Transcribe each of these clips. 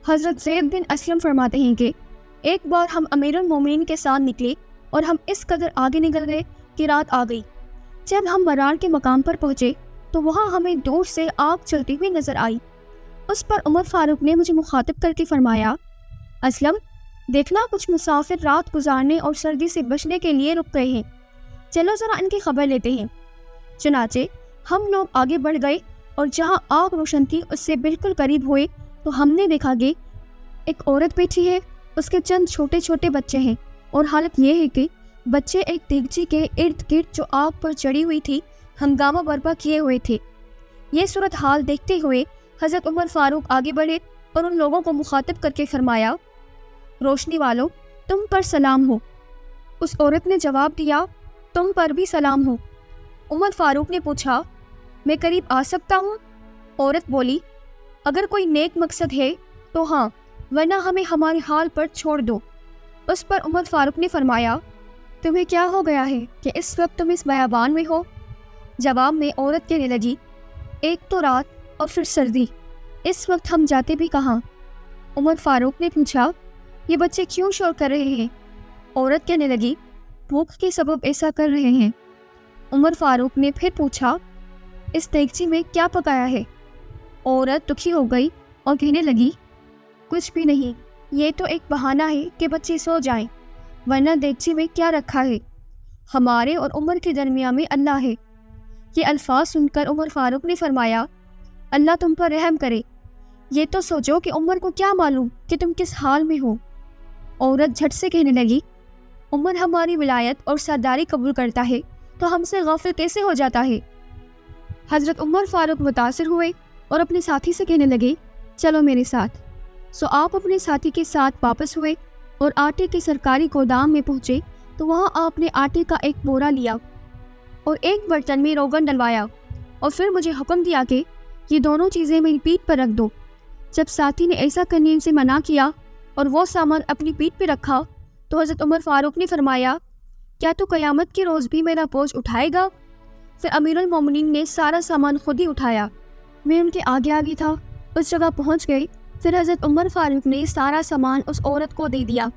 حضرت زید بن اسلم فرماتے ہیں کہ ایک بار ہم امیر المومنین کے ساتھ نکلے اور ہم اس قدر آگے نکل گئے کہ رات آ گئی۔ جب ہم مرار کے مقام پر پہنچے تو وہاں ہمیں دور سے آگ چلتی ہوئی نظر آئی۔ اس پر عمر فاروق نے مجھے مخاطب کر کے فرمایا، اسلم دیکھنا کچھ مسافر رات گزارنے اور سردی سے بچنے کے لیے رک گئے ہیں، چلو ذرا ان کی خبر لیتے ہیں۔ چنانچہ ہم لوگ آگے بڑھ گئے اور جہاں آگ روشن تھی اس سے بالکل قریب ہوئے تو ہم نے دیکھا کہ ایک عورت بیٹھی ہے، اس کے چند چھوٹے چھوٹے بچے ہیں، اور حالت یہ ہے کہ بچے ایک دیگچی کے ارد گرد جو آگ پر چڑھی ہوئی تھی ہنگامہ برپا کیے ہوئے تھے۔ یہ صورتحال دیکھتے ہوئے حضرت عمر فاروق آگے بڑھے اور ان لوگوں کو مخاطب کر کے فرمایا، روشنی والو تم پر سلام ہو۔ اس عورت نے جواب دیا، تم پر بھی سلام ہو۔ عمر فاروق نے پوچھا، میں قریب آ سکتا ہوں؟ عورت بولی، اگر کوئی نیک مقصد ہے تو ہاں، ورنہ ہمیں ہمارے حال پر چھوڑ دو۔ اس پر عمر فاروق نے فرمایا، تمہیں کیا ہو گیا ہے کہ اس وقت تم اس بیابان میں ہو؟ جواب میں عورت کہنے لگی، ایک تو رات اور پھر سردی، اس وقت ہم جاتے بھی کہاں؟ عمر فاروق نے پوچھا، یہ بچے کیوں شور کر رہے ہیں؟ عورت کہنے لگی، بھوک کے سبب ایسا کر رہے ہیں۔ عمر فاروق نے پھر پوچھا، اس دیگچی میں کیا پکایا ہے؟ عورت دکھی ہو گئی اور کہنے لگی، کچھ بھی نہیں، یہ تو ایک بہانہ ہے کہ بچے سو جائیں، ورنہ دیگچی میں کیا رکھا ہے؟ ہمارے اور عمر کے درمیان میں اللہ ہے۔ یہ الفاظ سن کر عمر فاروق نے فرمایا، اللہ تم پر رحم کرے، یہ تو سوچو کہ عمر کو کیا معلوم کہ تم کس حال میں ہو۔ عورت جھٹ سے کہنے لگی، عمر ہماری ولایت اور سرداری قبول کرتا ہے تو ہم سے غافل کیسے ہو جاتا ہے؟ حضرت عمر فاروق متاثر ہوئے اور اپنے ساتھی سے کہنے لگے، چلو میرے ساتھ۔ سو آپ اپنے ساتھی کے ساتھ واپس ہوئے اور آٹے کے سرکاری گودام میں پہنچے تو وہاں آپ نے آٹے کا ایک بورا لیا اور ایک برتن میں روغن ڈلوایا، اور پھر مجھے حکم دیا کہ یہ دونوں چیزیں میری پیٹھ پر رکھ دو۔ جب ساتھی نے ایسا کرنے سے منع کیا اور وہ سامان اپنی پیٹھ پہ رکھا تو حضرت عمر فاروق نے فرمایا، کیا تو قیامت کے روز بھی میرا بوجھ اٹھائے گا؟ پھر امیر المومنین نے سارا سامان خود ہی اٹھایا۔ میں ان کے آگے آگے تھا، اس جگہ پہنچ گئی۔ پھر حضرت عمر فاروق نے سارا سامان اس عورت کو دے دیا۔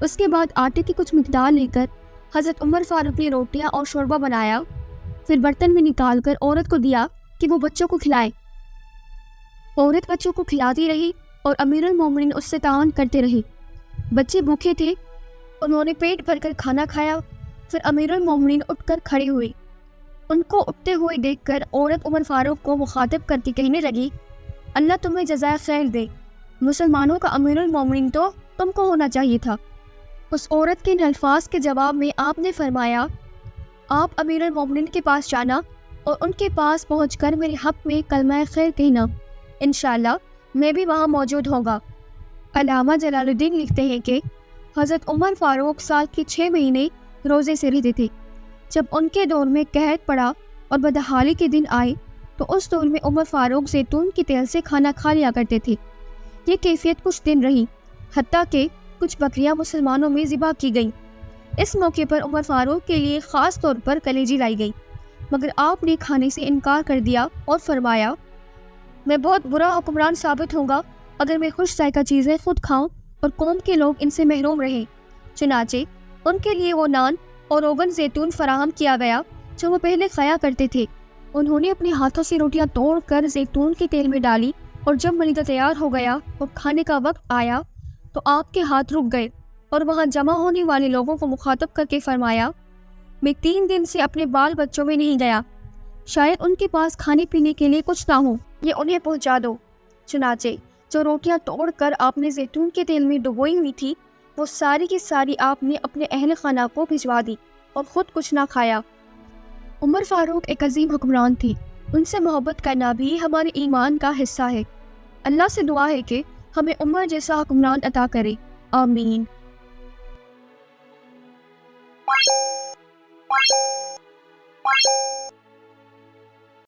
اس کے بعد آٹے کی کچھ مقدار لے کر حضرت عمر فاروق نے روٹیاں اور شوربہ بنایا، پھر برتن میں نکال کر عورت کو دیا کہ وہ بچوں کو کھلائے۔ عورت بچوں کو کھلاتی رہی اور امیر المومنین اس سے تعاون کرتے رہے۔ بچے بھوکے تھے، انہوں نے پیٹ بھر کر کھانا کھایا۔ پھر امیر المومنین اٹھ کر کھڑے ہوئے۔ ان کو اٹھتے ہوئے دیکھ کر عورت عمر فاروق کو مخاطب کر کے کہنے لگی، اللہ تمہیں جزائے خیر دے، مسلمانوں کا امیر المومنین تو تم کو ہونا چاہیے تھا۔ اس عورت کے ان الفاظ کے جواب میں آپ نے فرمایا، آپ امیر المومنین کے پاس جانا اور ان کے پاس پہنچ کر میرے حق میں کلمہ خیر کہنا، انشاءاللہ میں بھی وہاں موجود ہوگا۔ علامہ جلال الدین لکھتے ہیں کہ حضرت عمر فاروق سال کے 6 مہینے روزے سے رہتے تھے۔ جب ان کے دور میں قحط پڑا اور بدحالی کے دن آئے تو اس دور میں عمر فاروق زیتون کے تیل سے کھانا کھا لیا کرتے تھے۔ یہ کیفیت کچھ دن رہی، حتیٰ کہ کچھ بکریاں مسلمانوں میں ذبح کی گئیں۔ اس موقع پر عمر فاروق کے لیے خاص طور پر کلیجی لائی گئی، مگر آپ نے کھانے سے انکار کر دیا اور فرمایا، میں بہت برا حکمران ثابت ہوں گا اگر میں خوش ذائقہ چیزیں خود کھاؤں اور قوم کے لوگ ان سے محروم رہیں۔ چنانچہ ان کے لیے وہ نان اور روغن زیتون فراہم کیا گیا جو وہ پہلے کھایا کرتے تھے۔ انہوں نے اپنے ہاتھوں سے روٹیاں توڑ کر زیتون کے تیل میں ڈالی، اور جب ملیدہ تیار ہو گیا اور کھانے کا وقت آیا تو آپ کے ہاتھ رک گئے اور وہاں جمع ہونے والے لوگوں کو مخاطب کر کے فرمایا، میں 3 دن سے اپنے بال بچوں میں نہیں گیا، شاید ان کے پاس کھانے پینے کے لیے کچھ نہ ہو، یہ انہیں پہنچا دو۔ چنانچہ جو روٹیاں توڑ کر آپ نے زیتون کے تیل میں ڈبوئی ہوئی تھی وہ ساری کی ساری آپ نے اپنے اہل خانہ کو بھجوا دی اور خود کچھ نہ کھایا۔ عمر فاروق ایک عظیم حکمران تھے، ان سے محبت کرنا بھی ہمارے ایمان کا حصہ ہے۔ اللہ سے دعا ہے کہ ہمیں عمر جیسا حکمران عطا کرے، آمین۔ What?